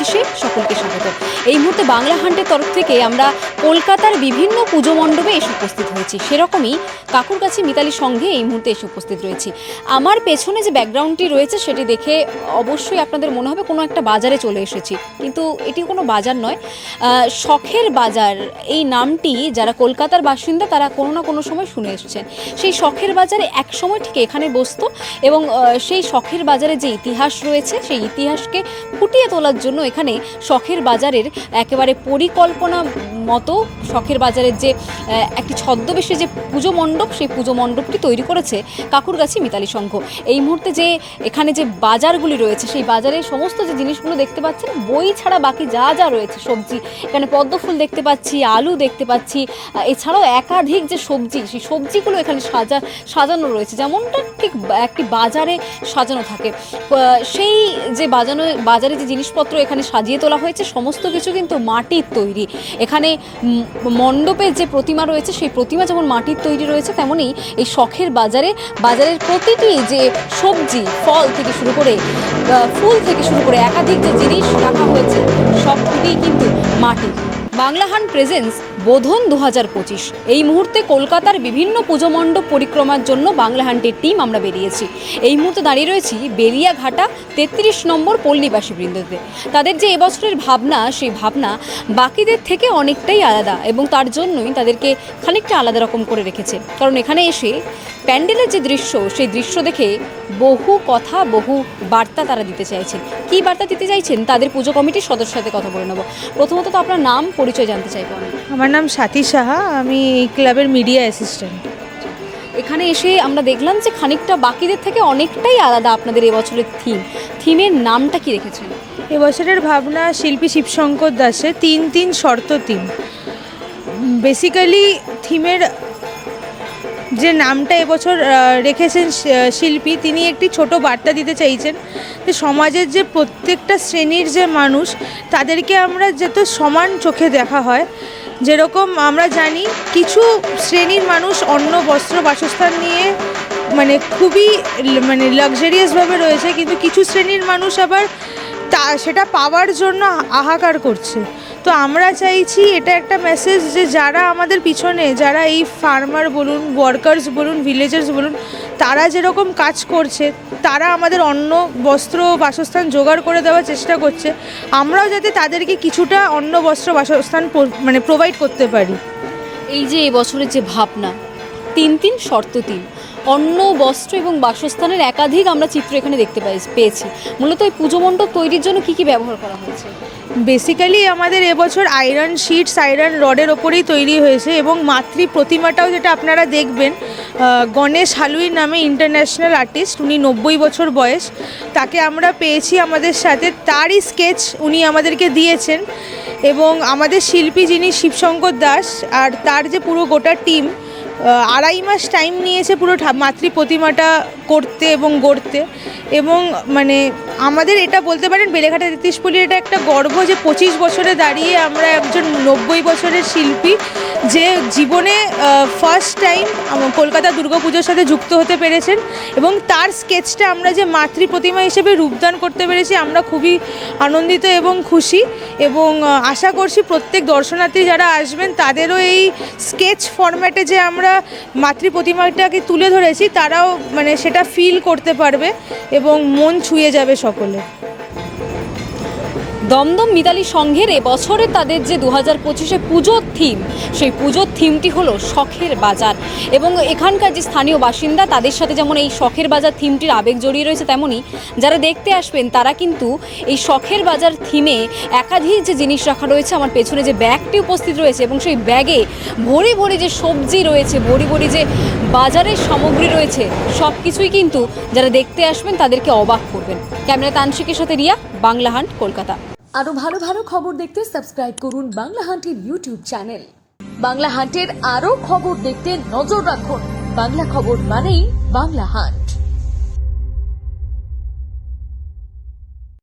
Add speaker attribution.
Speaker 1: 2025-এ সকলকে স্বাগত। এই মুহূর্তে বাংলা হান্টের তরফ থেকে আমরা কলকাতার বিভিন্ন পুজো মণ্ডপে এসে উপস্থিত হয়েছি। সেরকমই কাকুরগাছি মিতালি সংঘে এই মুহূর্তে এসে উপস্থিত রয়েছি। আমার পেছনে যে ব্যাকগ্রাউন্ডটি রয়েছে সেটি দেখে অবশ্যই আপনাদের মনে হবে কোনো একটা বাজারে চলে এসেছি, কিন্তু এটি কোনো বাজার নয়, শখের বাজার। এই নামটি যারা কলকাতার বাসিন্দা তারা কোনো না কোনো সময় শুনে এসেছেন। সেই শখের বাজারে এক সময় ঠিক এখানে বসতো এবং সেই শখের বাজারে যে ইতিহাস রয়েছে সেই ইতিহাসকে ফুটিয়ে তোলার জন্য এখানে শখের বাজারের একেবারে পরিকল্পনা মতো শখের বাজারের যে একটি ছদ্মবেশে যে পুজো মণ্ডপ, সেই পুজো মণ্ডপটি তৈরি করেছে কাকুরগাছি মিতালি সংঘ। এই মুহূর্তে যে এখানে যে বাজারগুলি রয়েছে সেই বাজারের সমস্ত যে জিনিসগুলো দেখতে পাচ্ছেন, বই ছাড়া বাকি যা যা রয়েছে সবজি, এখানে পদ্মফুল দেখতে পাচ্ছি, আলু দেখতে পাচ্ছি, এছাড়াও একাধিক যে সবজি, সেই সবজিগুলো এখানে সাজানো রয়েছে যেমনটা ঠিক একটি বাজারে সাজানো থাকে। সেই যে বাজারে যে জিনিসপত্র এখানে সাজিয়ে তোলা হয়েছে সমস্ত কিছু কিন্তু মাটির তৈরি। এখানে মণ্ডপের যে প্রতিমা রয়েছে সেই প্রতিমা যেমন মাটির তৈরি রয়েছে, তেমনই এই শখের বাজারের প্রতিটি যে সবজি, ফল থেকে শুরু করে ফুল থেকে শুরু করে একাধিক যে জিনিস রাখা হয়েছে সবগুলিই কিন্তু মাটির। বাংলা হান্ট প্রেজেন্স বোধন 2025। এই মুহূর্তে কলকাতার বিভিন্ন পুজো মণ্ডপ পরিক্রমার জন্য বাংলা হান্টের টিম আমরা বেরিয়েছি। এই মুহূর্তে দাঁড়িয়ে রয়েছি বেলিয়াঘাটা 33 নম্বর পল্লীবাসী বৃন্দতে। তাদের যে এবছরের ভাবনা, সেই ভাবনা বাকিদের থেকে অনেকটাই আলাদা এবং তার জন্যই তাদেরকে খানিকটা আলাদা রকম করে রেখেছে। কারণ এখানে এসে প্যান্ডেলের যে দৃশ্য, সেই দৃশ্য দেখে বহু কথা, বহু বার্তা তারা দিতে চাইছেন। কী বার্তা দিতে চাইছেন তাদের পুজো কমিটির সদস্যের সাথে কথা বলে নেব। প্রথমত তো আপনার নাম পরিচয় জানতে চাইবো আমি।
Speaker 2: আমার নাম সাথী সাহা, আমি এই ক্লাবের মিডিয়া অ্যাসিস্ট্যান্ট।
Speaker 1: এখানে এসে আমরা দেখলাম যে খানিকটা বাকিদের থেকে অনেকটাই আলাদা আপনাদের এবছরের থিমের নামটা কি রেখেছেন?
Speaker 2: এবছরের ভাবনা শিল্পী শিবশঙ্কর দাসের ৩-৩ শর্ত ৩। বেসিক্যালি থিমের যে নামটা এবছর রেখেছেন শিল্পী, তিনি একটি ছোট বার্তা দিতে চাইছেন যে সমাজের যে প্রত্যেকটা শ্রেণীর যে মানুষ তাদেরকে আমরা যাতে সমান চোখে দেখা হয়। যেরকম আমরা জানি কিছু শ্রেণীর মানুষ অন্ন, বস্ত্র, বাসস্থান নিয়ে খুবই লাক্সারিয়াসভাবে রয়েছে, কিন্তু কিছু শ্রেণীর মানুষ আবার সেটা পাওয়ার জন্য হাহাকার করছে। তো আমরা চাইছি এটা একটা মেসেজ যে যারা আমাদের পিছনে, যারা এই ফার্মার বলুন, ওয়ার্কার্স বলুন, ভিলেজার্স বলুন, তারা যেরকম কাজ করছে, তারা আমাদের অন্ন, বস্ত্র, বাসস্থান জোগাড় করে দেওয়ার চেষ্টা করছে, আমরাও যাতে তাদেরকে কিছুটা অন্ন, বস্ত্র, বাসস্থান প্রোভাইড করতে পারি।
Speaker 1: এই যে এবছরের যে ভাবনা ৩-৩ শর্ত ৩, অন্ন, বস্ত্র এবং বাসস্থানের একাধিক আমরা চিত্র এখানে দেখতে পেয়েছি। মূলত এই পুজো মণ্ডপ তৈরির জন্য কি ব্যবহার করা হয়েছে?
Speaker 2: বেসিক্যালি আমাদের এবছর আয়রন শিটস, আয়রন রডের ওপরেই তৈরি হয়েছে এবং মাতৃ প্রতিমাটাও যেটা আপনারা দেখবেন, গণেশ হালুই নামে ইন্টারন্যাশনাল আর্টিস্ট, উনি 90 বছর বয়স, তাকে আমরা পেয়েছি আমাদের সাথে। তারই স্কেচ উনি আমাদেরকে দিয়েছেন এবং আমাদের শিল্পী যিনি শিবশঙ্কর দাস আর তার যে পুরো গোটা টিম 2.5 মাস টাইম নিয়েছে পুরো মাতৃ প্রতিমাটা করতে এবং গড়তে। এবং আমাদের এটা বলতে পারেন বেলেঘাটা 33 পল্লীর এটা একটা গর্ব যে 25 বছরে দাঁড়িয়ে আমরা একজন 90 বছরের শিল্পী যে জীবনে ফার্স্ট টাইম কলকাতা দুর্গাপুজোর সাথে যুক্ত হতে পেরেছেন এবং তার স্কেচটা আমরা যে মাতৃ প্রতিমা হিসেবে রূপদান করতে পেরেছি, আমরা খুবই আনন্দিত এবং খুশি। এবং আশা করছি প্রত্যেক দর্শনার্থী যারা আসবেন তাদেরও এই স্কেচ ফরম্যাটে যে আমরা মাতৃ প্রতিমাটাকে তুলে ধরেছি তারাও সেটা ফিল করতে পারবে এবং মন ছুঁয়ে যাবে সকলে।
Speaker 1: দমদম মিতালি সংঘের এবছরে তাদের যে 2025-এ পুজোর থিম, সেই পুজোর থিমটি হলো শখের বাজার। এবং এখানকার যে স্থানীয় বাসিন্দা তাদের সাথে যেমন এই শখের বাজার থিমটির আবেগ জড়িয়ে রয়েছে, তেমনই যারা দেখতে আসবেন তারা কিন্তু এই শখের বাজার থিমে একাধিক যে জিনিস রাখা রয়েছে, আমার পেছনে যে ব্যাগটি উপস্থিত রয়েছে এবং সেই ব্যাগে ভরি ভরি যে সবজি রয়েছে, ভরি ভরি যে বাজারের সামগ্রী রয়েছে, সব কিছুই কিন্তু যারা দেখতে আসবেন তাদেরকে অবাক করবেন। ক্যামেরা তান্ত্রিকের সাথে রিয়া, বাংলা হান্ট, কলকাতা।
Speaker 3: আরো ভালো ভালো খবর দেখতে সাবস্ক্রাইব করুন বাংলা হান্টের ইউটিউব চ্যানেল। বাংলা হান্টের আরো খবর দেখতে নজর রাখুন। বাংলা খবর মানেই বাংলা হান্ট।